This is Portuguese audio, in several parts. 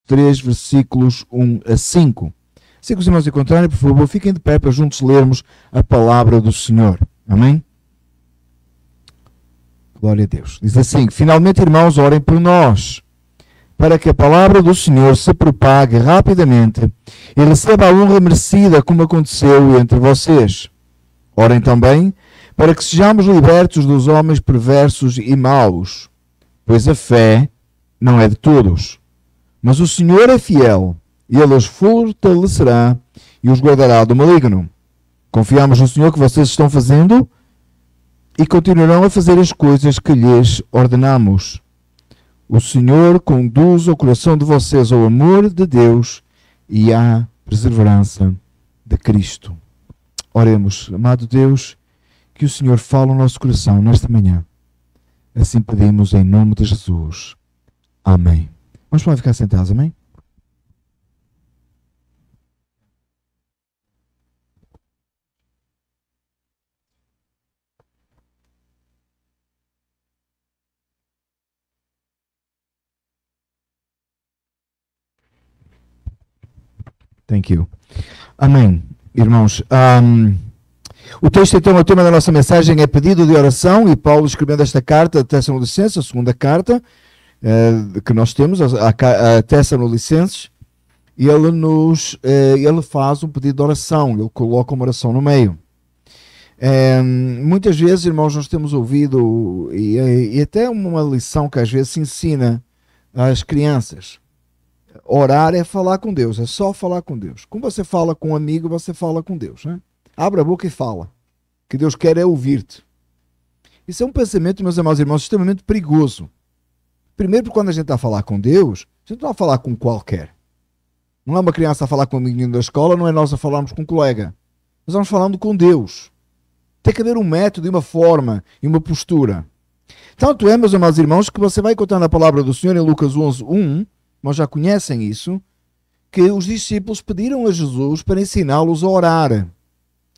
3, versículos 1 a 5. Se os irmãos encontrarem, por favor, fiquem de pé para juntos lermos a palavra do Senhor. Amém? Glória a Deus. Diz assim: finalmente, irmãos, orem por nós, para que a palavra do Senhor se propague rapidamente e receba a honra merecida, como aconteceu entre vocês. Orem também para que sejamos libertos dos homens perversos e maus, pois a fé não é de todos. Mas o Senhor é fiel, e Ele os fortalecerá e os guardará do maligno. Confiamos no Senhor que vocês estão fazendo e continuarão a fazer as coisas que lhes ordenamos. O Senhor conduz o coração de vocês ao amor de Deus e à perseverança de Cristo. Oremos. Amado Deus, que o Senhor fale no nosso coração nesta manhã. Assim pedimos em nome de Jesus. Amém. Vamos para ficar sentados, amém? Thank you. Amém, irmãos. O texto, então, o tema da nossa mensagem é pedido de oração, e Paulo, escrevendo esta carta a Tessalonicenses, a segunda carta que nós temos, a Tessalonicenses, ele faz um pedido de oração, ele coloca uma oração no meio. Muitas vezes, irmãos, nós temos ouvido, e até uma lição que às vezes se ensina às crianças: orar é falar com Deus, é só falar com Deus. Como você fala com um amigo, você fala com Deus, né? Abre a boca e fala. O que Deus quer é ouvir-te. Isso é um pensamento, meus amados irmãos, extremamente perigoso. Primeiro, porque quando a gente está a falar com Deus, a gente não está a falar com qualquer. Não é uma criança a falar com um menino da escola, não é nós a falarmos com um colega. Nós vamos falando com Deus. Tem que haver um método e uma forma e uma postura. Tanto é, meus amados irmãos, que você vai encontrar na palavra do Senhor em Lucas 11:1, nós já conhecem isso, que os discípulos pediram a Jesus para ensiná-los a orar.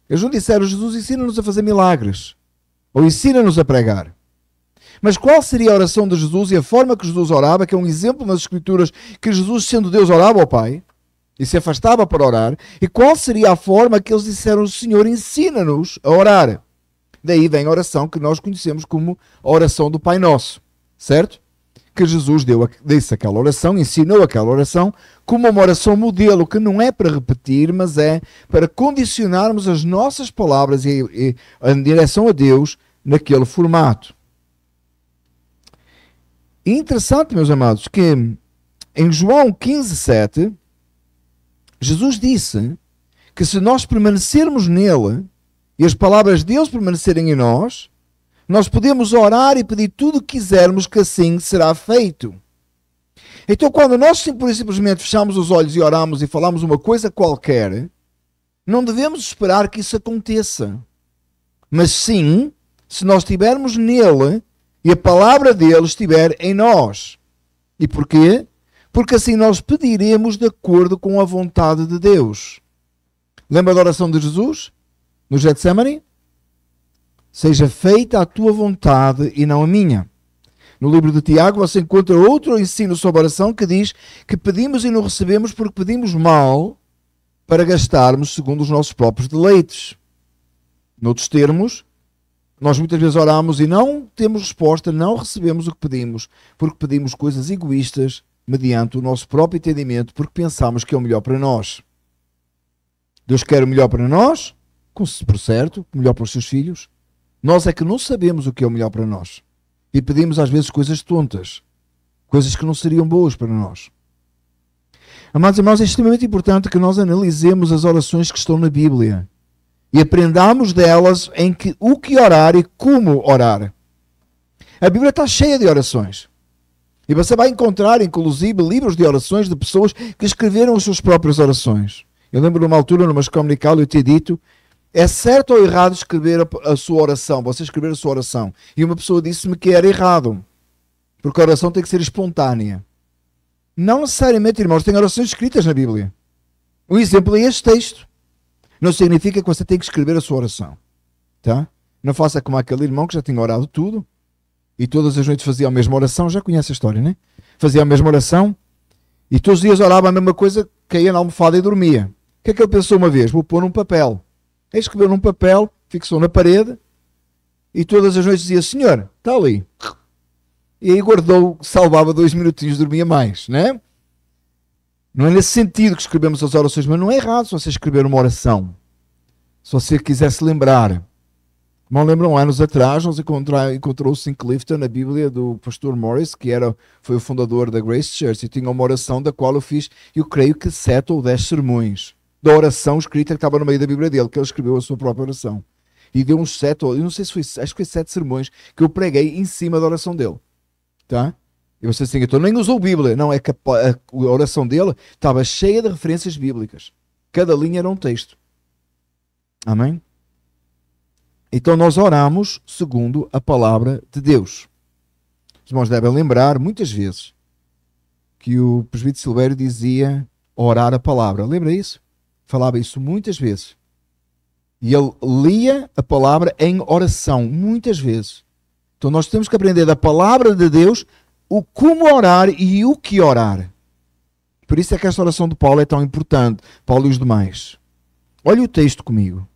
Eles não disseram: Jesus, ensina-nos a fazer milagres, ou ensina-nos a pregar. Mas qual seria a oração de Jesus e a forma que Jesus orava, que é um exemplo nas Escrituras que Jesus, sendo Deus, orava ao Pai e se afastava para orar? E qual seria a forma que eles disseram: Senhor, ensina-nos a orar? Daí vem a oração que nós conhecemos como a oração do Pai Nosso, certo? Que Jesus disse aquela oração, ensinou aquela oração como uma oração modelo, que não é para repetir, mas é para condicionarmos as nossas palavras em direção a Deus naquele formato. E interessante, meus amados, que em João 15:7, Jesus disse que se nós permanecermos nele e as palavras de Deus permanecerem em nós, nós podemos orar e pedir tudo o que quisermos, que assim será feito. Então, quando nós simplesmente fechamos os olhos e oramos e falamos uma coisa qualquer, não devemos esperar que isso aconteça. Mas sim, se nós estivermos nele e a palavra dele estiver em nós. E porquê? Porque assim nós pediremos de acordo com a vontade de Deus. Lembra da oração de Jesus no Getsemane? Seja feita a tua vontade e não a minha. No livro de Tiago você encontra outro ensino sobre a oração que diz que pedimos e não recebemos porque pedimos mal para gastarmos segundo os nossos próprios deleites. Noutros termos, nós muitas vezes oramos e não temos resposta, não recebemos o que pedimos, porque pedimos coisas egoístas mediante o nosso próprio entendimento, porque pensamos que é o melhor para nós. Deus quer o melhor para nós, por certo, o melhor para os seus filhos. Nós é que não sabemos o que é o melhor para nós. E pedimos às vezes coisas tontas. Coisas que não seriam boas para nós. Amados irmãos, é extremamente importante que nós analisemos as orações que estão na Bíblia. E aprendamos delas o que orar e como orar. A Bíblia está cheia de orações. E você vai encontrar, inclusive, livros de orações de pessoas que escreveram as suas próprias orações. Eu lembro de uma altura, numa comunicada, eu tinha dito: é certo ou errado escrever a sua oração? Você escrever a sua oração. E uma pessoa disse-me que era errado. Porque a oração tem que ser espontânea. Não necessariamente, irmãos, tem orações escritas na Bíblia. Um exemplo é este texto. Não significa que você tem que escrever a sua oração. Tá? Não faça como aquele irmão que já tinha orado tudo. E todas as noites fazia a mesma oração. Já conhece a história, né? Fazia a mesma oração. E todos os dias orava a mesma coisa, caía na almofada e dormia. O que é que ele pensou uma vez? Vou pôr num papel. Ele escreveu num papel, fixou na parede e todas as noites dizia: Senhor, está ali. E aí guardou, salvava 2 minutinhos, dormia mais, né? Não é nesse sentido que escrevemos as orações, mas não é errado se você escrever uma oração. Se você quiser se lembrar. Não lembram, anos atrás, nós encontrou-se em Clifton a Bíblia do pastor Morris, que foi o fundador da Grace Church, e tinha uma oração da qual eu fiz, eu creio que 7 ou 10 sermões da oração escrita que estava no meio da Bíblia dele, que ele escreveu a sua própria oração. E deu uns 7, eu não sei se foi, acho que foi 7 sermões que eu preguei em cima da oração dele. Tá? E você assim, então nem usou Bíblia, não, é que a oração dele estava cheia de referências bíblicas. Cada linha era um texto. Amém? Então nós oramos segundo a palavra de Deus. Os irmãos devem lembrar muitas vezes que o presbítero Silvério dizia orar a palavra. Lembra isso? Falava isso muitas vezes. E ele lia a palavra em oração, muitas vezes. Então nós temos que aprender da palavra de Deus o como orar e o que orar. Por isso é que esta oração de Paulo é tão importante. Paulo e os demais. Olha o texto comigo.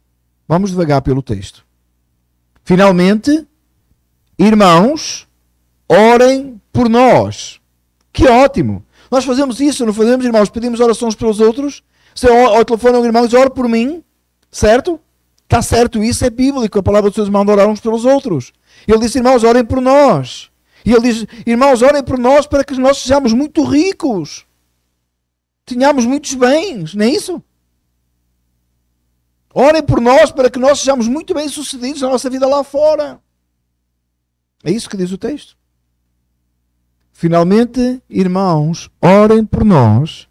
Vamos devagar pelo texto. Finalmente, irmãos, orem por nós. Que ótimo! Nós fazemos isso, não fazemos, irmãos? Pedimos orações pelos outros. Você ao telefone um irmão e diz: ora por mim. Certo? Está certo, isso é bíblico. A palavra de Deus manda orar uns pelos outros. Ele disse: irmãos, orem por nós. E ele diz: irmãos, orem por nós para que nós sejamos muito ricos. Tenhamos muitos bens, não é isso? Orem por nós para que nós sejamos muito bem sucedidos na nossa vida lá fora. É isso que diz o texto. Finalmente, irmãos, orem por nós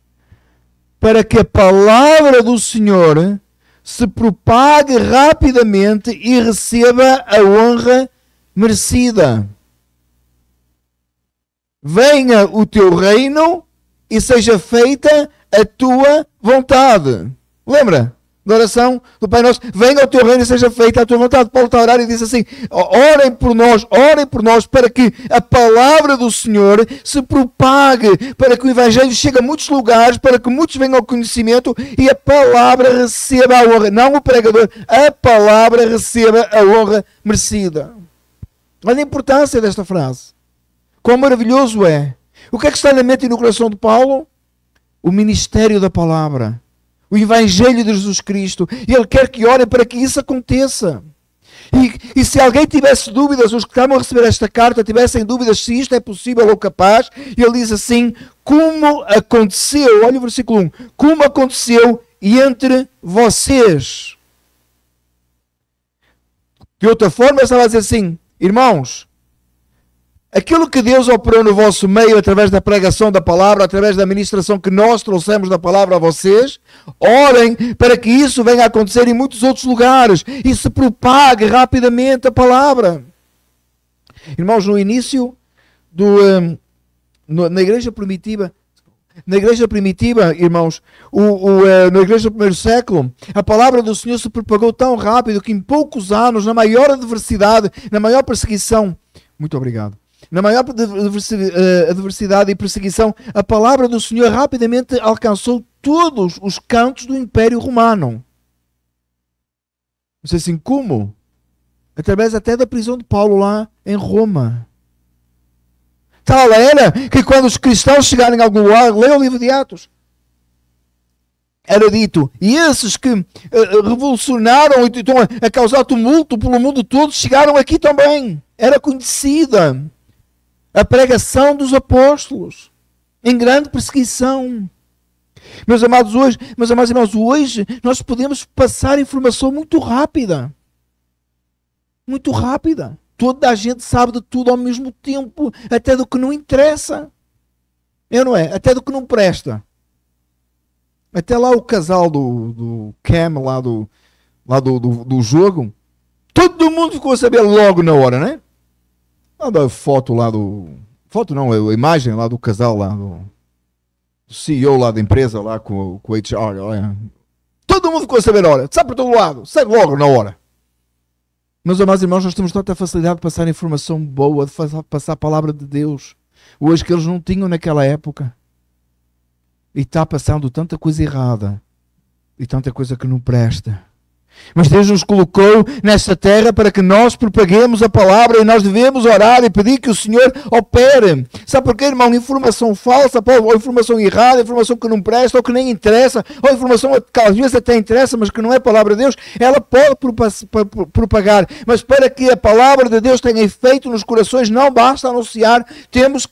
para que a palavra do Senhor se propague rapidamente e receba a honra merecida. Venha o teu reino e seja feita a tua vontade. Lembra da oração do Pai Nosso? Venha o teu reino e seja feita a tua vontade. Paulo está a orar e diz assim: orem por nós para que a palavra do Senhor se propague, para que o Evangelho chegue a muitos lugares, para que muitos venham ao conhecimento e a palavra receba a honra, não o pregador, a palavra receba a honra merecida. Olha a importância desta frase. Quão maravilhoso é. O que é que está na mente e no coração de Paulo? O ministério da palavra. O Evangelho de Jesus Cristo. E ele quer que orem para que isso aconteça. E se alguém tivesse dúvidas, os que estavam a receber esta carta tivessem dúvidas se isto é possível ou capaz, ele diz assim: como aconteceu, olha o versículo 1, como aconteceu entre vocês. De outra forma, ele estava a dizer assim: irmãos, aquilo que Deus operou no vosso meio através da pregação da palavra, através da ministração que nós trouxemos da palavra a vocês, orem para que isso venha a acontecer em muitos outros lugares e se propague rapidamente a palavra. Irmãos, no início na igreja primitiva, irmãos, na igreja do primeiro século, a palavra do Senhor se propagou tão rápido que em poucos anos, na maior adversidade, na maior perseguição, muito obrigado, na maior adversidade e perseguição, a palavra do Senhor rapidamente alcançou todos os cantos do Império Romano. Não sei assim como? Através até da prisão de Paulo lá em Roma. Tal era que quando os cristãos chegarem a algum lugar, leiam o livro de Atos, era dito: e esses que revolucionaram e estão a causar tumulto pelo mundo todo, chegaram aqui também. Era conhecida a pregação dos apóstolos em grande perseguição. Meus amados irmãos, hoje nós podemos passar informação muito rápida. Muito rápida. Toda a gente sabe de tudo ao mesmo tempo, até do que não interessa. Não é? Até do que não presta. Até lá o casal do Cam, lá do jogo, todo mundo ficou a saber logo na hora, né? A foto lá foto não, a imagem lá do casal lá, do CEO lá da empresa lá com o HR. Olha. Todo mundo ficou a saber na hora. Sabe por todo lado. Sai logo na hora. Meus amados irmãos, nós temos tanta facilidade de passar informação boa, de passar a palavra de Deus. Hoje que eles não tinham naquela época. e está passando tanta coisa errada e tanta coisa que não presta. Mas Deus nos colocou nesta terra para que nós propaguemos a palavra e nós devemos orar e pedir que o Senhor opere. Sabe porquê, irmão? Informação falsa, ou informação errada, informação que não presta, ou que nem interessa, ou informação que às vezes até interessa, mas que não é a palavra de Deus, ela pode propagar. Mas para que a palavra de Deus tenha efeito nos corações, não basta anunciar,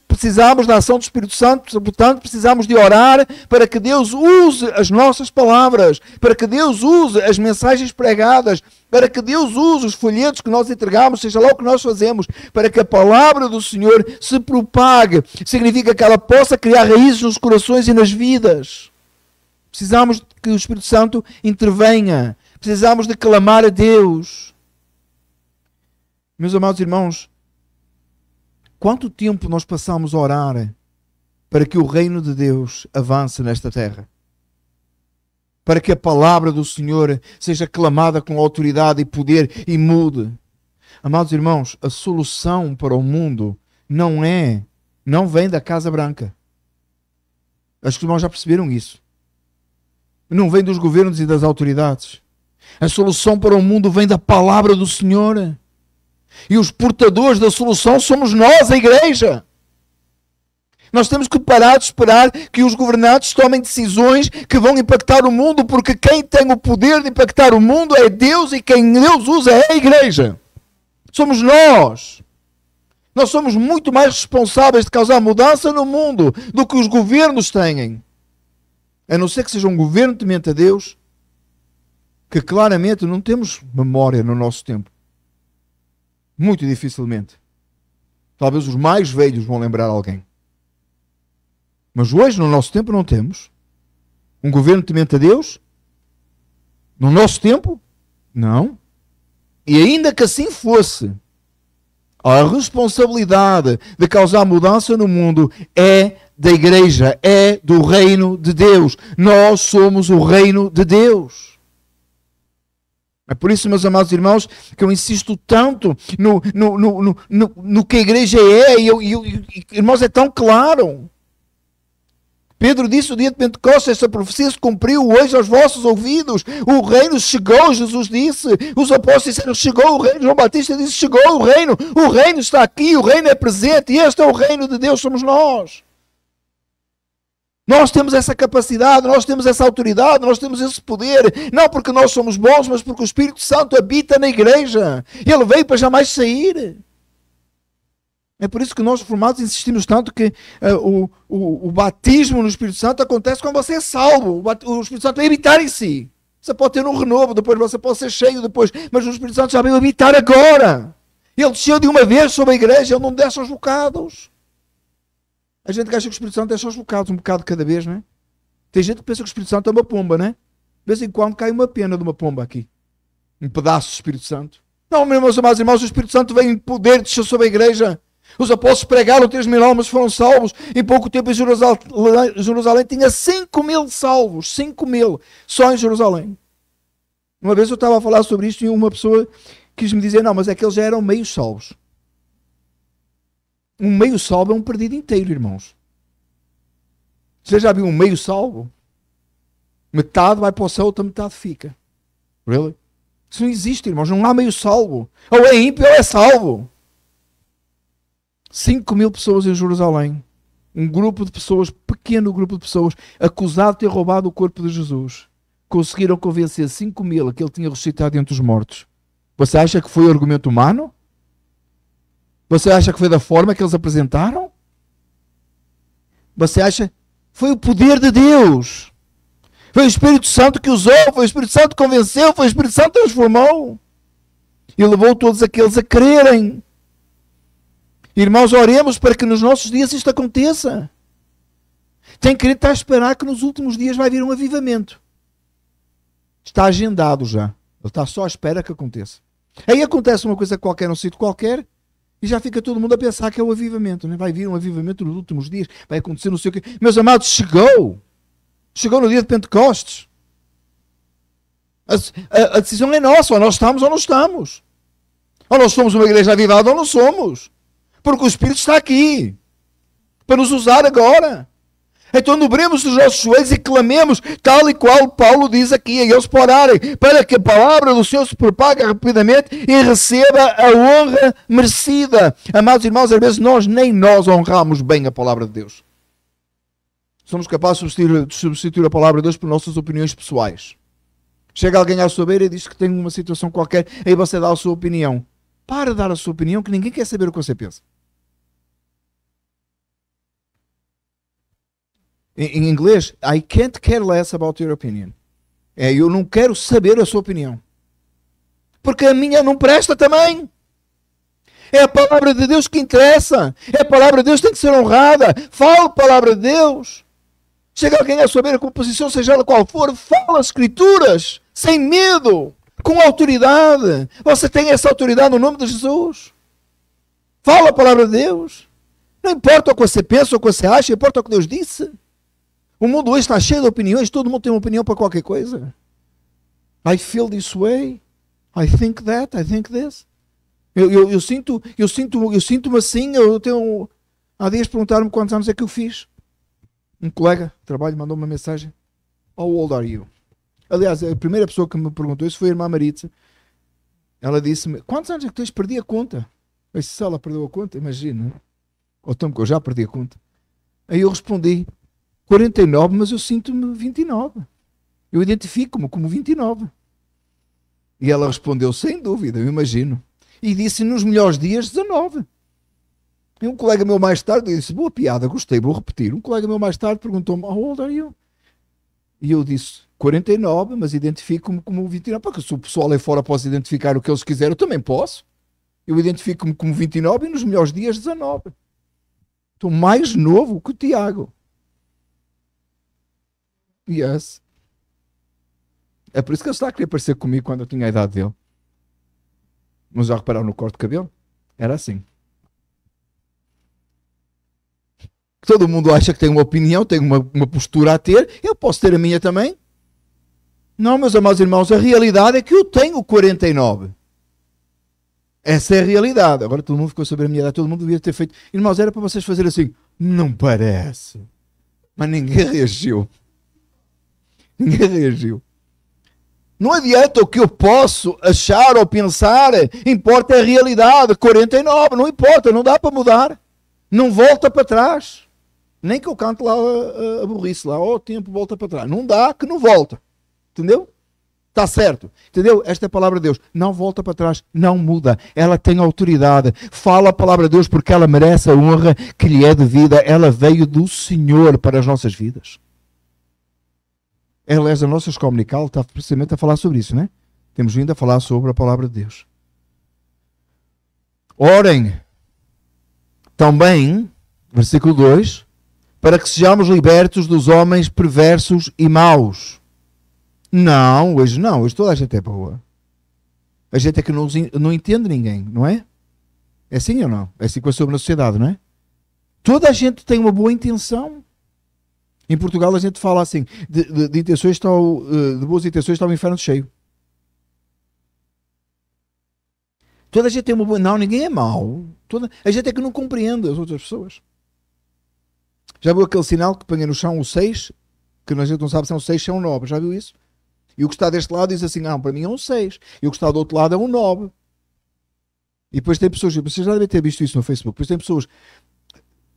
precisamos da ação do Espírito Santo, portanto precisamos de orar para que Deus use as nossas palavras, para que Deus use as mensagens pregadas, para que Deus use os folhetos que nós entregamos, seja lá o que nós fazemos, para que a palavra do Senhor se propague. Significa que ela possa criar raízes nos corações e nas vidas. Precisamos que o Espírito Santo intervenha. Precisamos de clamar a Deus. Meus amados irmãos, quanto tempo nós passamos a orar para que o reino de Deus avance nesta terra? Para que a palavra do Senhor seja clamada com autoridade e poder e mude. Amados irmãos, a solução para o mundo não vem da Casa Branca. Acho que os irmãos já perceberam isso. Não vem dos governos e das autoridades. A solução para o mundo vem da palavra do Senhor. E os portadores da solução somos nós, a igreja. Nós temos que parar de esperar que os governantes tomem decisões que vão impactar o mundo, porque quem tem o poder de impactar o mundo é Deus e quem Deus usa é a igreja. Somos nós. Nós somos muito mais responsáveis de causar mudança no mundo do que os governos têm. A não ser que seja um governo temente a Deus, que claramente não temos memória no nosso tempo. Muito dificilmente. Talvez os mais velhos vão lembrar alguém. Mas hoje, no nosso tempo, não temos. Um governo temente a Deus? No nosso tempo? Não. E ainda que assim fosse, a responsabilidade de causar mudança no mundo é da igreja, é do reino de Deus. Nós somos o reino de Deus. É por isso, meus amados irmãos, que eu insisto tanto no que a igreja é. E irmãos, é tão claro. Pedro disse: o dia de Pentecostes, essa profecia se cumpriu hoje aos vossos ouvidos. O reino chegou, Jesus disse. Os apóstolos disseram: chegou o reino. João Batista disse: chegou o reino. O reino está aqui, o reino é presente. E este é o reino de Deus, somos nós. Nós temos essa capacidade, nós temos essa autoridade, nós temos esse poder. Não porque nós somos bons, mas porque o Espírito Santo habita na igreja. Ele veio para jamais sair. É por isso que nós, reformados, insistimos tanto que o batismo no Espírito Santo acontece quando você é salvo. O Espírito Santo vai habitar em si. Você pode ter um renovo, depois você pode ser cheio depois, mas o Espírito Santo já veio habitar agora. Ele desceu de uma vez sobre a igreja, ele não desce aos bocados. A gente acha que o Espírito Santo desce aos bocados, um bocado cada vez, não é? Tem gente que pensa que o Espírito Santo é uma pomba, não é? De vez em quando cai uma pena de uma pomba aqui. Um pedaço do Espírito Santo. Não, meus amados irmãos, o Espírito Santo vem em poder de descer sobre a igreja. Os apóstolos pregaram, 3.000 almas foram salvos. Em pouco tempo em Jerusalém tinha 5.000 salvos. 5.000 só em Jerusalém. Uma vez eu estava a falar sobre isto e uma pessoa quis me dizer: não, mas é que eles já eram meio salvos. Um meio salvo é um perdido inteiro, irmãos. Você já viu um meio salvo? Metade vai para o céu, outra metade fica. Really? Isso não existe, irmãos. Não há meio salvo. Ou é ímpio ou é salvo. 5.000 pessoas em Jerusalém. Um grupo de pessoas, pequeno grupo de pessoas, acusado de ter roubado o corpo de Jesus. Conseguiram convencer 5.000 que ele tinha ressuscitado entre os mortos. Você acha que foi o argumento humano? Você acha que foi da forma que eles apresentaram? Você acha? Foi o poder de Deus. Foi o Espírito Santo que usou, foi o Espírito Santo que convenceu, foi o Espírito Santo que transformou. E levou todos aqueles a crerem. Irmãos, oremos para que nos nossos dias isto aconteça. Tem que estar a esperar que nos últimos dias vai vir um avivamento. Está agendado já. Ele está só à espera que aconteça. Aí acontece uma coisa qualquer, num sítio qualquer, e já fica todo mundo a pensar que é o avivamento. Né? Vai vir um avivamento nos últimos dias, vai acontecer não sei o quê. Meus amados, chegou. Chegou no dia de Pentecostes. A decisão é nossa, ou nós estamos ou não estamos. Ou nós somos uma igreja avivada ou não somos. Porque o Espírito está aqui para nos usar agora. Então dobremos os nossos joelhos e clamemos, tal e qual Paulo diz aqui, a eles para orarem, para que a palavra do Senhor se propague rapidamente e receba a honra merecida. Amados irmãos, às vezes nem nós honramos bem a palavra de Deus. Somos capazes de substituir a palavra de Deus por nossas opiniões pessoais. Chega alguém à sua beira e diz que tem uma situação qualquer, aí você dá a sua opinião. Para de dar a sua opinião, que ninguém quer saber o que você pensa. Em inglês, I can't care less about your opinion. Eu não quero saber a sua opinião. Porque a minha não presta também. É a palavra de Deus que interessa. É a palavra de Deus que tem que ser honrada. Fala a palavra de Deus. Chega alguém a saber a composição, seja ela qual for, fala as escrituras, sem medo, com autoridade. Você tem essa autoridade no nome de Jesus. Fala a palavra de Deus. Não importa o que você pensa, o que você acha, importa o que Deus disse. O mundo hoje está cheio de opiniões, todo mundo tem uma opinião para qualquer coisa. I feel this way, I think that, I think this. Eu sinto-me assim, há dias perguntaram-me quantos anos é que eu fiz. Um colega de trabalho mandou-me uma mensagem. How old are you? Aliás, a primeira pessoa que me perguntou isso foi a irmã Maritza. Ela disse-me, quantos anos é que tens? Perdi a conta. Eu disse, se ela perdeu a conta, imagina. Ou então que eu já perdi a conta. Aí eu respondi, 49, mas eu sinto-me 29. Eu identifico-me como 29. E ela respondeu, sem dúvida, eu imagino. E disse, nos melhores dias, 19. E um colega meu mais tarde disse, boa piada, gostei, vou repetir. Um colega meu mais tarde perguntou-me, how old are you? E eu disse, 49, mas identifico-me como 29. Porque se o pessoal aí fora pode identificar o que eles quiserem, eu também posso. Eu identifico-me como 29 e nos melhores dias, 19. Estou mais novo que o Tiago. Yes. É por isso que ele está a querer parecer comigo quando eu tinha a idade dele. Mas já repararam no corte de cabelo? Era assim. Todo mundo acha que tem uma opinião, tem uma postura a ter. Eu posso ter a minha também. Não, meus amados irmãos, a realidade é que eu tenho 49. Essa é a realidade. Agora todo mundo ficou a saber a minha idade, todo mundo devia ter feito. Irmãos, era para vocês fazerem assim. Não parece. Mas ninguém reagiu. Ninguém reagiu. Não adianta o que eu posso achar ou pensar, importa a realidade. 49, não importa, não dá para mudar. Não volta para trás. Nem que eu cante lá a burrice, lá, o tempo volta para trás. Não dá, que não volta. Entendeu? Está certo. Entendeu? Esta é a palavra de Deus. Não volta para trás, não muda. Ela tem autoridade. Fala a palavra de Deus porque ela merece a honra que lhe é devida. Ela veio do Senhor para as nossas vidas. Aliás, a nossa escola dominical está precisamente a falar sobre isso, né? Temos vindo a falar sobre a palavra de Deus. Orem também, versículo 2, para que sejamos libertos dos homens perversos e maus. Não, hoje toda a gente é boa. A gente é que não entende ninguém, não é? É assim ou não? É assim que eu sou na sociedade, não é? Toda a gente tem uma boa intenção. Em Portugal a gente fala assim, de intenções de boas intenções está o inferno cheio. Toda a gente tem uma boa... Não, ninguém é mau. A gente é que não compreende as outras pessoas. Já viu aquele sinal que põe no chão o 6? Que a gente não sabe se é um 6 ou é um 9. Já viu isso? E o que está deste lado diz assim, não, para mim é um 6. E o que está do outro lado é um 9. E depois tem pessoas, vocês já devem ter visto isso no Facebook, depois tem pessoas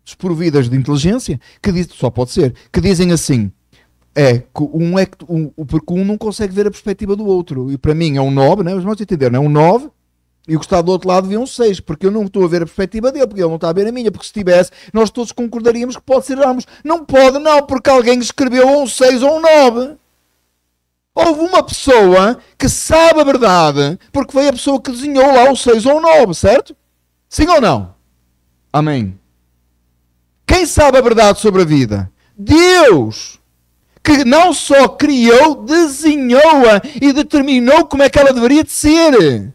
desprovidas de inteligência, que dizem, só pode ser, que dizem assim, porque um não consegue ver a perspectiva do outro. E para mim é um 9, né? Os irmãos entenderam, é um 9, e o que está do outro lado vê um 6, porque eu não estou a ver a perspectiva dele, porque ele não está a ver a minha, porque se tivesse, nós todos concordaríamos que pode ser ambos. Não pode, não, porque alguém escreveu um 6 ou um 9. Houve uma pessoa que sabe a verdade, porque foi a pessoa que desenhou lá o 6 ou o 9, certo? Sim ou não? Amém. Quem sabe a verdade sobre a vida? Deus, que não só criou, desenhou-a e determinou como é que ela deveria de ser.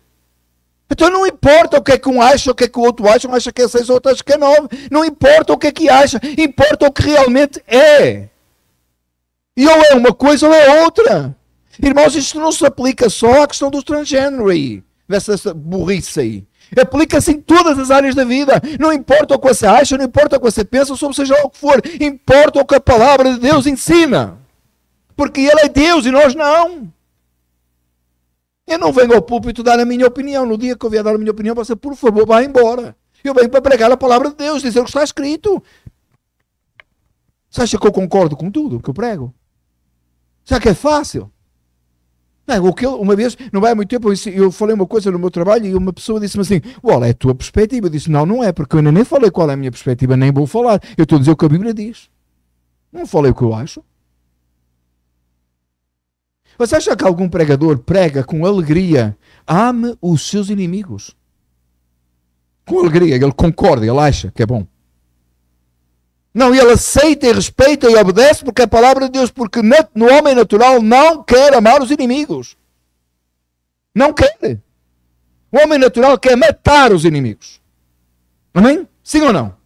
Então não importa o que é que um acha, o que é que o outro acha, um acha que é 6, o outro acha que é 9. Não importa o que é que acha, importa o que realmente é. E ou é uma coisa ou é outra. Irmãos, isto não se aplica só à questão do transgênero aí, dessa burrice aí. Aplica-se em todas as áreas da vida. Não importa o que você acha, não importa o que você pensa, sobre seja lá o que for. Importa o que a palavra de Deus ensina. Porque Ele é Deus e nós não. Eu não venho ao púlpito dar a minha opinião. No dia que eu vier dar a minha opinião, você, por favor, vá embora. Eu venho para pregar a palavra de Deus, dizer o que está escrito. Você acha que eu concordo com tudo que eu prego? Será que é fácil? Não, uma vez, não vai há muito tempo, eu falei uma coisa no meu trabalho e uma pessoa disse-me assim, olha, é a tua perspectiva. Eu disse, não é, porque eu ainda nem falei qual é a minha perspectiva, nem vou falar. Eu estou a dizer o que a Bíblia diz. Não falei o que eu acho. Você acha que algum pregador prega com alegria, ame os seus inimigos? Com alegria, ele concorda, ele acha que é bom. Não, ele aceita e respeita e obedece porque é a palavra de Deus, porque no homem natural não quer amar os inimigos. Não quer. O homem natural quer matar os inimigos. Amém? Sim ou não?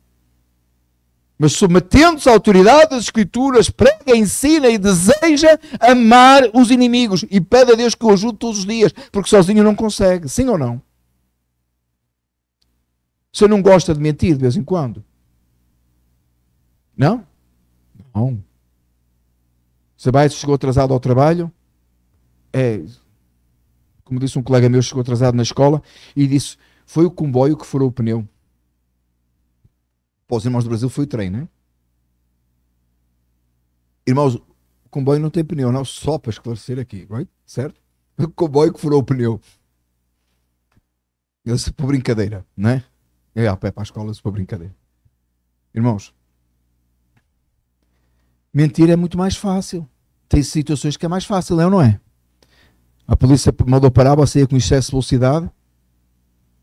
Mas submetendo-se à autoridade das Escrituras, prega, ensina e deseja amar os inimigos. E pede a Deus que o ajude todos os dias, porque sozinho não consegue. Sim ou não? Você não gosta de mentir de vez em quando? Não? Não. Você chegou atrasado ao trabalho? Como disse um colega meu, chegou atrasado na escola e disse, foi o comboio que furou o pneu. Para os irmãos do Brasil foi o trem, não é? Irmãos, o comboio não tem pneu, não, só para esclarecer aqui, right? Certo? O comboio que furou o pneu. Eu disse, por brincadeira, não é? Eu ia a pé para a escola, disse, por brincadeira. Irmãos, mentir é muito mais fácil. Tem situações que é mais fácil, é ou não é? A polícia mandou parar, você ia com excesso de velocidade,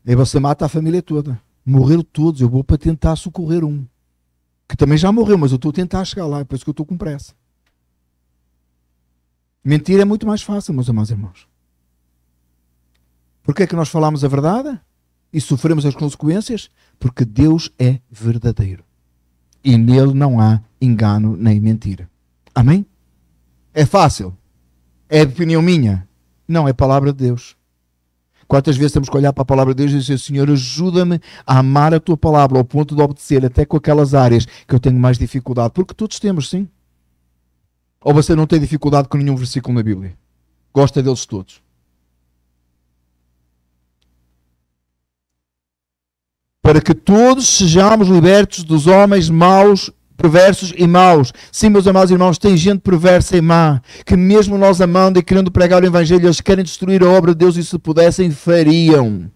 e você mata a família toda. Morreram todos, eu vou para tentar socorrer um. Que também já morreu, mas eu estou a tentar chegar lá, é por isso que eu estou com pressa. Mentir é muito mais fácil, meus amados irmãos. Porquê é que nós falamos a verdade e sofremos as consequências? Porque Deus é verdadeiro. E nele não há engano nem mentira. Amém? É fácil? É opinião minha? Não, é palavra de Deus. Quantas vezes temos que olhar para a palavra de Deus e dizer, Senhor, ajuda-me a amar a tua palavra ao ponto de obedecer, até com aquelas áreas que eu tenho mais dificuldade. Porque todos temos, sim. Ou você não tem dificuldade com nenhum versículo na Bíblia? Gosta deles todos. Para que todos sejamos libertos dos homens maus, perversos e maus. Sim, meus amados irmãos, tem gente perversa e má, que mesmo nós amando e querendo pregar o Evangelho, eles querem destruir a obra de Deus e se pudessem, fariam.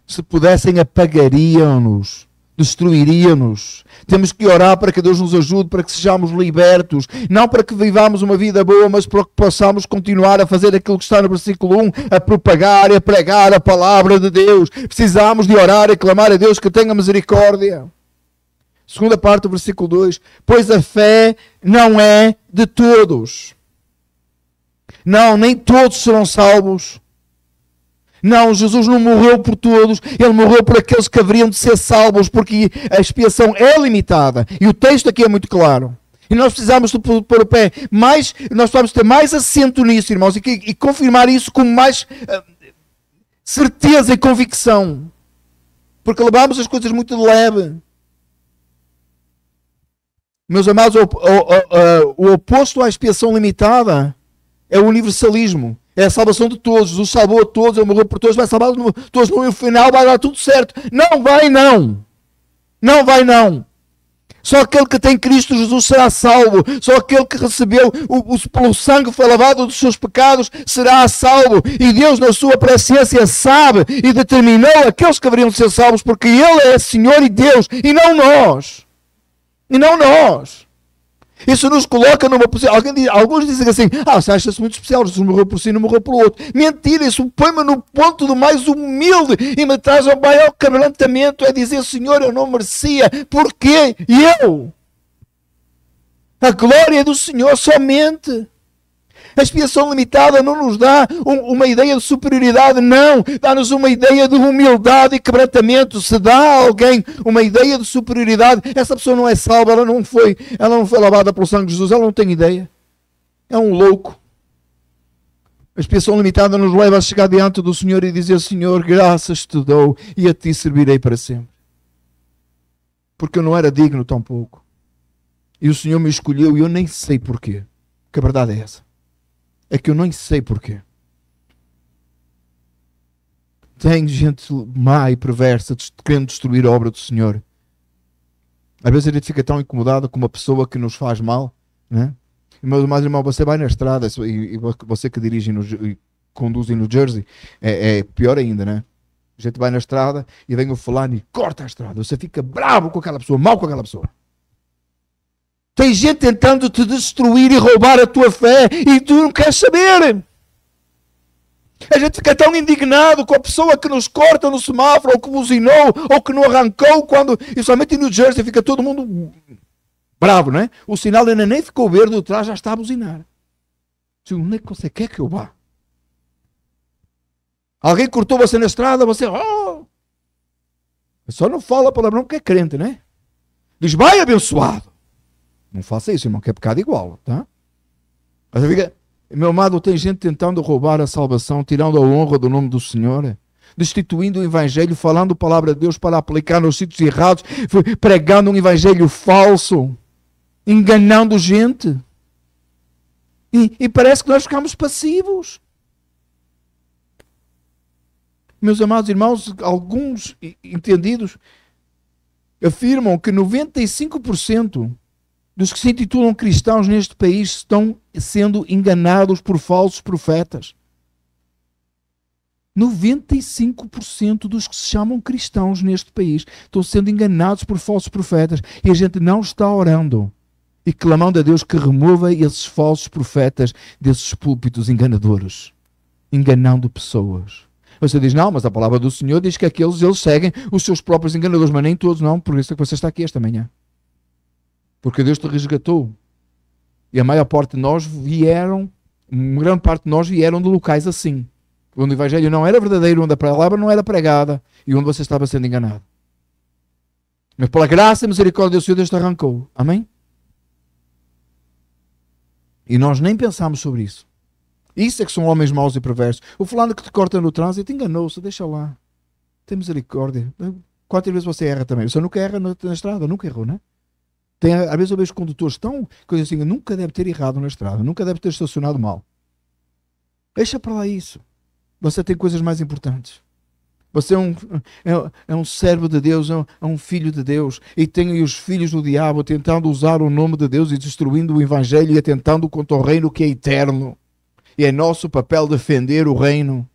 Se pudessem, apagariam-nos, destruiriam-nos. Temos que orar para que Deus nos ajude, para que sejamos libertos, não para que vivamos uma vida boa, mas para que possamos continuar a fazer aquilo que está no versículo 1, a propagar e a pregar a palavra de Deus. Precisamos de orar e clamar a Deus que tenha misericórdia. Segunda parte do versículo 2, pois a fé não é de todos. Não, nem todos serão salvos. Não, Jesus não morreu por todos, Ele morreu por aqueles que haveriam de ser salvos, porque a expiação é limitada. E o texto aqui é muito claro. E nós precisamos de pôr o pé mais, nós precisamos ter mais assento nisso, irmãos, e confirmar isso com mais certeza e convicção. Porque levamos as coisas muito de leve. Meus amados, o oposto à expiação limitada é o universalismo. É a salvação de todos. Jesus salvou a todos, Ele morreu por todos, vai salvar todos no final, vai dar tudo certo. Não vai não. Não vai não. Só aquele que tem Cristo Jesus será salvo. Só aquele que recebeu pelo sangue foi lavado dos seus pecados será salvo. E Deus na sua presciência sabe e determinou aqueles que haveriam de ser salvos, porque Ele é Senhor e Deus, e não nós. E não nós. Isso nos coloca numa posição. Alguns dizem assim, você acha-se muito especial, Jesus morreu por si e não morreu pelo outro. Mentira, isso põe-me no ponto do mais humilde e me traz ao maior quebrantamento, é dizer, Senhor, eu não merecia, porquê? E eu? A glória é do Senhor somente. A expiação limitada não nos dá uma ideia de superioridade, não. Dá-nos uma ideia de humildade e quebrantamento. Se dá a alguém uma ideia de superioridade, essa pessoa não é salva, ela não foi lavada pelo sangue de Jesus, ela não tem ideia. É um louco. A expiação limitada nos leva a chegar diante do Senhor e dizer: Senhor, graças te dou e a ti servirei para sempre. Porque eu não era digno tão pouco. E o Senhor me escolheu e eu nem sei porquê. Que a verdade é essa. É que eu nem sei porquê. Tem gente má e perversa querendo destruir a obra do Senhor. Às vezes a gente fica tão incomodado com uma pessoa que nos faz mal, né? Mas irmão, você vai na estrada e você que dirige e conduz no Jersey, é pior ainda, né? A gente vai na estrada e vem o fulano e corta a estrada. Você fica bravo com aquela pessoa, mal com aquela pessoa. Tem gente tentando te destruir e roubar a tua fé e tu não queres saber. A gente fica tão indignado com a pessoa que nos corta no semáforo, ou que buzinou, ou que não arrancou, e somente no Jersey fica todo mundo bravo, não é? O sinal ainda nem ficou verde, o trás já está a buzinar. Onde é que você quer que eu vá? Alguém cortou você na estrada, você... Só não fala a palavrão porque é crente, não é? Diz, vai abençoado. Não faça isso, irmão, que é pecado igual, tá? Mas fica... Meu amado, tem gente tentando roubar a salvação, tirando a honra do nome do Senhor, destituindo o Evangelho, falando a palavra de Deus para aplicar nos sítios errados, pregando um Evangelho falso, enganando gente. E parece que nós ficamos passivos. Meus amados irmãos, alguns entendidos afirmam que 95% dos que se intitulam cristãos neste país estão sendo enganados por falsos profetas. 95% dos que se chamam cristãos neste país estão sendo enganados por falsos profetas e a gente não está orando e clamando a Deus que remova esses falsos profetas desses púlpitos enganadores, enganando pessoas. Você diz, não, mas a palavra do Senhor diz que eles seguem os seus próprios enganadores, mas nem todos, não, por isso é que você está aqui esta manhã. Porque Deus te resgatou. E a maior parte de nós vieram, uma grande parte de nós vieram de locais assim, onde o Evangelho não era verdadeiro, onde a palavra não era pregada e onde você estava sendo enganado. Mas pela graça e misericórdia do Senhor, Deus te arrancou. Amém? E nós nem pensamos sobre isso. Isso é que são homens maus e perversos. O fulano que te corta no trânsito enganou-se, deixa lá. Tem misericórdia. Quantas vezes você erra também? Você nunca erra na estrada, nunca errou, não é? Às vezes eu vejo condutores tão... coisa assim, nunca deve ter errado na estrada, nunca deve ter estacionado mal. Deixa para lá isso. Você tem coisas mais importantes. Você é um servo de Deus, é um filho de Deus. E tem os filhos do diabo tentando usar o nome de Deus e destruindo o Evangelho e atentando contra o reino que é eterno. E é nosso papel defender o reino.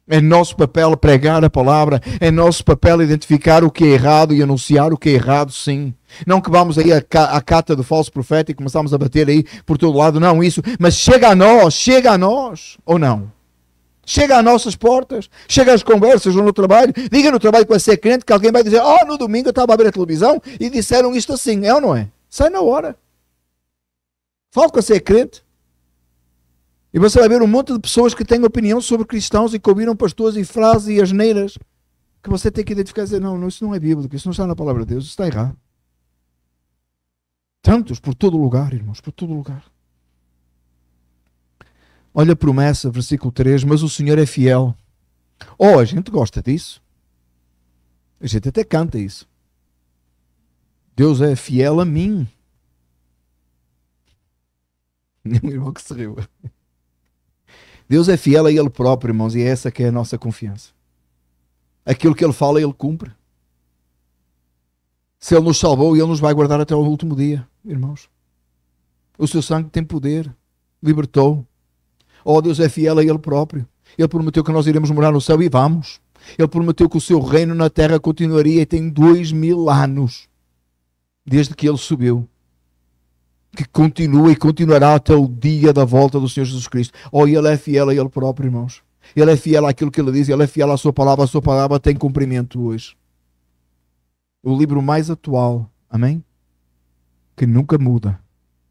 É nosso papel pregar a palavra. É nosso papel identificar o que é errado e anunciar o que é errado, sim. Não que vamos aí à cata do falso profeta e começamos a bater aí por todo lado. Não isso. Mas chega a nós. Ou não? Chega às nossas portas. Chega às conversas ou no trabalho. Diga no trabalho que você é crente que alguém vai dizer, no domingo eu estava a ver a televisão e disseram isto assim. É ou não é? Sai na hora. Fala que você é crente. E você vai ver um monte de pessoas que têm opinião sobre cristãos e que ouviram pastores e frases e asneiras que você tem que identificar e dizer, não, isso não é bíblico, isso não está na palavra de Deus, isso está errado. Tantos por todo lugar, irmãos, por todo lugar. Olha a promessa, versículo 3, mas o Senhor é fiel. A gente gosta disso. A gente até canta isso. Deus é fiel a mim. Um irmão que se riu. Deus é fiel a Ele próprio, irmãos, e é essa que é a nossa confiança. Aquilo que Ele fala, Ele cumpre. Se Ele nos salvou, Ele nos vai guardar até o último dia, irmãos. O seu sangue tem poder, libertou. Deus é fiel a Ele próprio. Ele prometeu que nós iremos morar no céu e vamos. Ele prometeu que o seu reino na terra continuaria e tem 2000 anos desde que Ele subiu. Que continua e continuará até o dia da volta do Senhor Jesus Cristo. Ele é fiel a Ele próprio, irmãos. Ele é fiel àquilo que Ele diz, Ele é fiel à sua palavra tem cumprimento hoje. O livro mais atual, amém? Que nunca muda,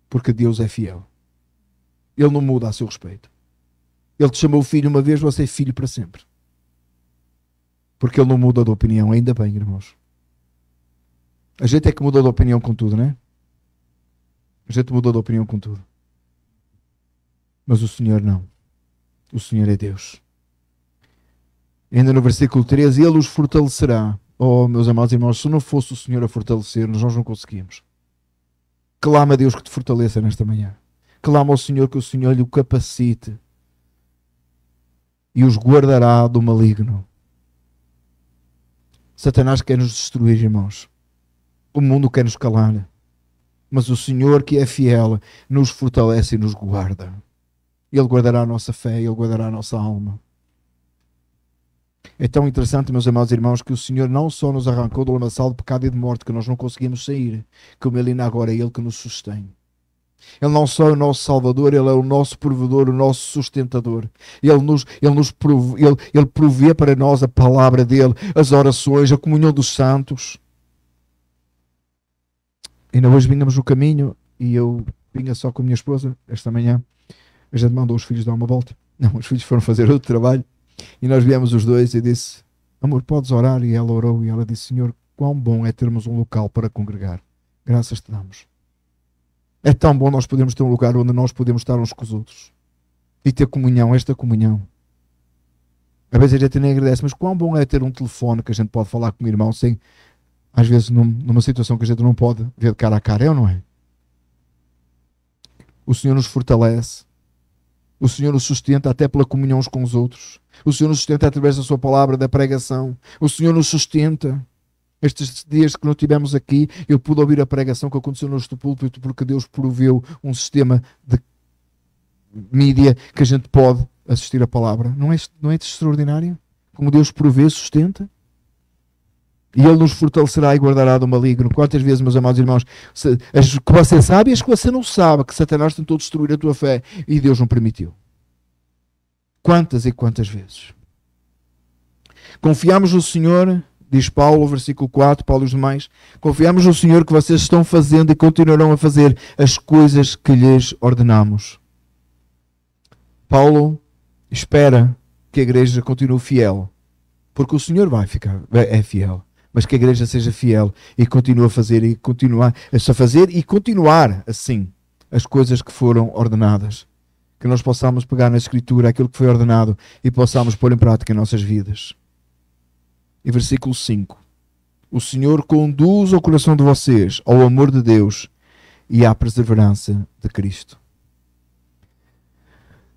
porque Deus é fiel. Ele não muda a seu respeito. Ele te chamou filho uma vez, você é filho para sempre. Porque Ele não muda de opinião, ainda bem, irmãos. A gente é que muda de opinião com tudo, não é? A gente mudou de opinião com tudo. Mas o Senhor não. O Senhor é Deus. Ainda no versículo 13, Ele os fortalecerá. Oh, meus amados irmãos, se não fosse o Senhor a fortalecer-nos, nós não conseguimos. Clama a Deus que te fortaleça nesta manhã. Clama ao Senhor que o Senhor lhe o capacite e os guardará do maligno. Satanás quer nos destruir, irmãos. O mundo quer nos calar. Mas o Senhor, que é fiel, nos fortalece e nos guarda. Ele guardará a nossa fé, Ele guardará a nossa alma. É tão interessante, meus amados irmãos, que o Senhor não só nos arrancou do lamaçal de pecado e de morte, que nós não conseguimos sair, como Ele ainda agora é Ele que nos sustém. Ele não só é o nosso Salvador, Ele é o nosso provedor, o nosso sustentador. Ele provê para nós a palavra dEle, as orações, a comunhão dos santos. Ainda hoje vínhamos no caminho e eu vinha só com a minha esposa, esta manhã. A gente mandou os filhos dar uma volta. Não, os filhos foram fazer outro trabalho. E nós viemos os dois e disse: amor, podes orar? E ela orou e ela disse: Senhor, quão bom é termos um local para congregar. Graças te damos. É tão bom nós podermos ter um lugar onde nós podemos estar uns com os outros e ter comunhão, esta comunhão. Às vezes a gente nem agradece, mas quão bom é ter um telefone que a gente pode falar com o irmão sem, às vezes numa situação que a gente não pode ver de cara a cara, é ou não é? O Senhor nos fortalece. O Senhor nos sustenta até pela comunhão uns com os outros. O Senhor nos sustenta através da sua palavra, da pregação. O Senhor nos sustenta. Estes dias que não tivemos aqui, eu pude ouvir a pregação que aconteceu neste púlpito porque Deus proveu um sistema de mídia que a gente pode assistir a palavra. Não é extraordinário? Como Deus provê, sustenta. E Ele nos fortalecerá e guardará do maligno. Quantas vezes, meus amados irmãos, as que você sabe e as que você não sabe, que Satanás tentou destruir a tua fé e Deus não permitiu. Quantas e quantas vezes? Confiamos no Senhor, diz Paulo, versículo 4, Paulo e os demais, confiamos no Senhor que vocês estão fazendo e continuarão a fazer as coisas que lhes ordenamos. Paulo espera que a igreja continue fiel, porque o Senhor é fiel. Mas que a igreja seja fiel e continue a fazer e continuar a fazer e continuar assim as coisas que foram ordenadas. Que nós possamos pegar na Escritura aquilo que foi ordenado e possamos pôr em prática em nossas vidas. E versículo 5. O Senhor conduz o coração de vocês ao amor de Deus e à perseverança de Cristo.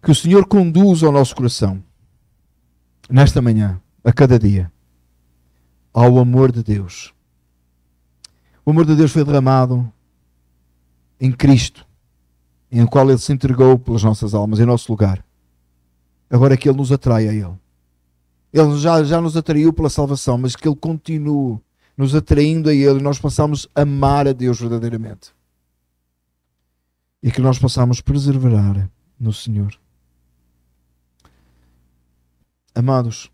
Que o Senhor conduza o nosso coração nesta manhã, a cada dia, ao amor de Deus. O amor de Deus foi derramado em Cristo, em qual Ele se entregou pelas nossas almas, em nosso lugar. Agora é que Ele nos atrai a Ele. Ele já nos atraiu pela salvação, mas que Ele continue nos atraindo a Ele e nós possamos amar a Deus verdadeiramente. E que nós possamos perseverar no Senhor. Amados,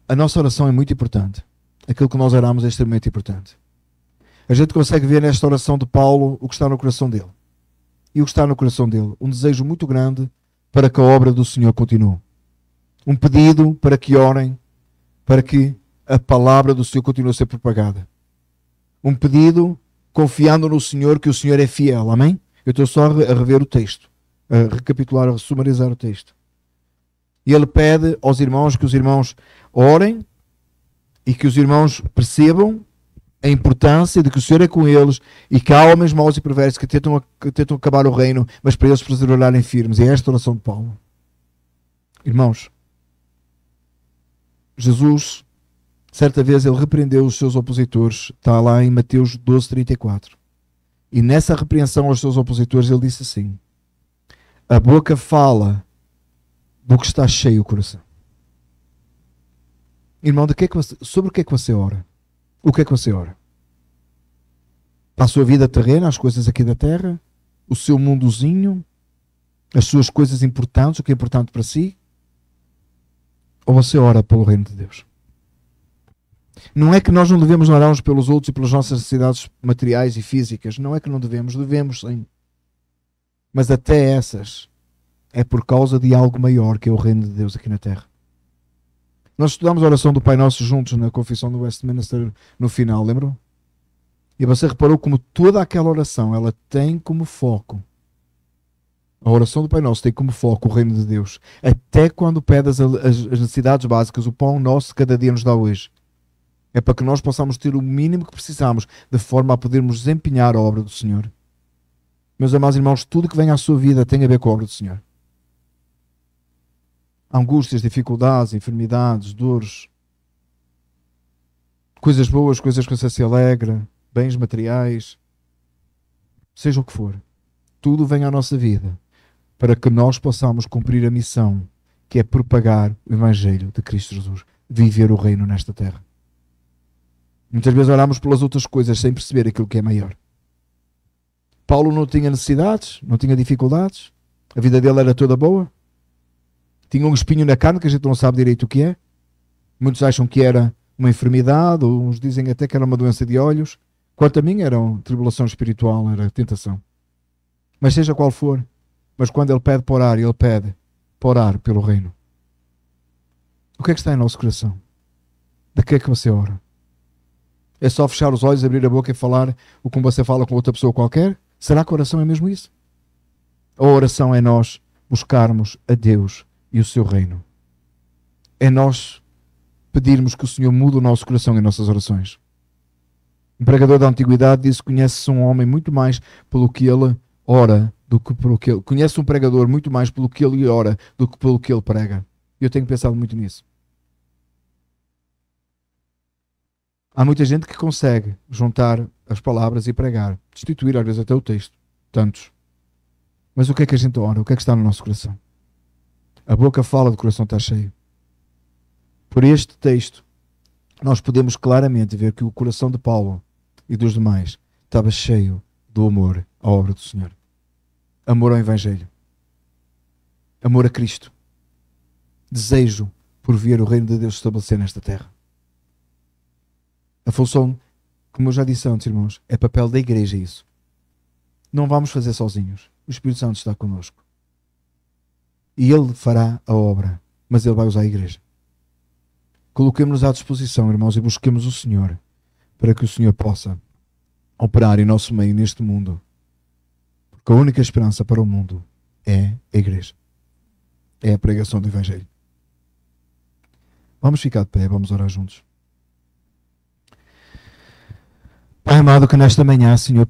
a nossa oração é muito importante. Aquilo que nós oramos é extremamente importante. A gente consegue ver nesta oração de Paulo o que está no coração dele. E o que está no coração dele? Um desejo muito grande para que a obra do Senhor continue. Um pedido para que orem, para que a palavra do Senhor continue a ser propagada. Um pedido confiando no Senhor, que o Senhor é fiel. Amém? Eu estou só a rever o texto, a recapitular, a sumarizar o texto. E ele pede aos irmãos que os irmãos orem e que os irmãos percebam a importância de que o Senhor é com eles e que há homens maus e perversos que tentam acabar o reino, mas para eles perseverarem firmes. E é esta oração de Paulo. Irmãos, Jesus, certa vez, ele repreendeu os seus opositores. Está lá em Mateus 12:34. E nessa repreensão aos seus opositores, ele disse assim: a boca fala do que está cheio o coração. Irmão, sobre o que é que você ora? O que é que você ora? Para a sua vida terrena, as coisas aqui da terra? O seu mundozinho? As suas coisas importantes, o que é importante para si? Ou você ora pelo reino de Deus? Não é que nós não devemos orar uns pelos outros e pelas nossas necessidades materiais e físicas. Não é que não devemos sim. Mas até essas é por causa de algo maior, que é o reino de Deus aqui na terra. Nós estudamos a oração do Pai Nosso juntos na confissão do Westminster no final, lembram? E você reparou como toda aquela oração, ela tem como foco A oração do Pai Nosso tem como foco o reino de Deus. Até quando pede as necessidades básicas, o pão nosso cada dia nos dá hoje. É para que nós possamos ter o mínimo que precisamos, de forma a podermos desempenhar a obra do Senhor. Meus amados irmãos, tudo que vem à sua vida tem a ver com a obra do Senhor. Angústias, dificuldades, enfermidades, dores, coisas boas, coisas que você se alegra, bens materiais, seja o que for. Tudo vem à nossa vida para que nós possamos cumprir a missão, que é propagar o Evangelho de Cristo Jesus, viver o reino nesta terra. Muitas vezes olhamos pelas outras coisas sem perceber aquilo que é maior. Paulo não tinha necessidades, não tinha dificuldades, a vida dele era toda boa. Tinha um espinho na carne que a gente não sabe direito o que é. Muitos acham que era uma enfermidade, ou uns dizem até que era uma doença de olhos. Quanto a mim, era uma tribulação espiritual, era tentação. Mas seja qual for, mas quando ele pede para orar, ele pede para orar pelo reino. O que é que está em nosso coração? De que é que você ora? É só fechar os olhos, abrir a boca e falar o como você fala com outra pessoa qualquer? Será que a oração é mesmo isso? A oração é nós buscarmos a Deus e o seu reino. É nós pedirmos que o Senhor mude o nosso coração em nossas orações. Um pregador da antiguidade disse que conhece um homem muito mais pelo que ele ora do que pelo que ele... Conhece um pregador muito mais pelo que ele ora do que pelo que ele prega. E eu tenho pensado muito nisso. Há muita gente que consegue juntar as palavras e pregar, destituir às vezes até o texto. Tantos. Mas o que é que a gente ora? O que é que está no nosso coração? A boca fala, o coração está cheio. Por este texto, nós podemos claramente ver que o coração de Paulo e dos demais estava cheio do amor à obra do Senhor. Amor ao Evangelho. Amor a Cristo. Desejo por ver o reino de Deus estabelecer nesta terra. A função, como eu já disse antes, irmãos, é papel da igreja isso. Não vamos fazer sozinhos. O Espírito Santo está connosco. E Ele fará a obra, mas Ele vai usar a igreja. Coloquemos-nos à disposição, irmãos, e busquemos o Senhor, para que o Senhor possa operar em nosso meio neste mundo. Porque a única esperança para o mundo é a igreja. É a pregação do Evangelho. Vamos ficar de pé, vamos orar juntos. Pai amado, que nesta manhã, Senhor,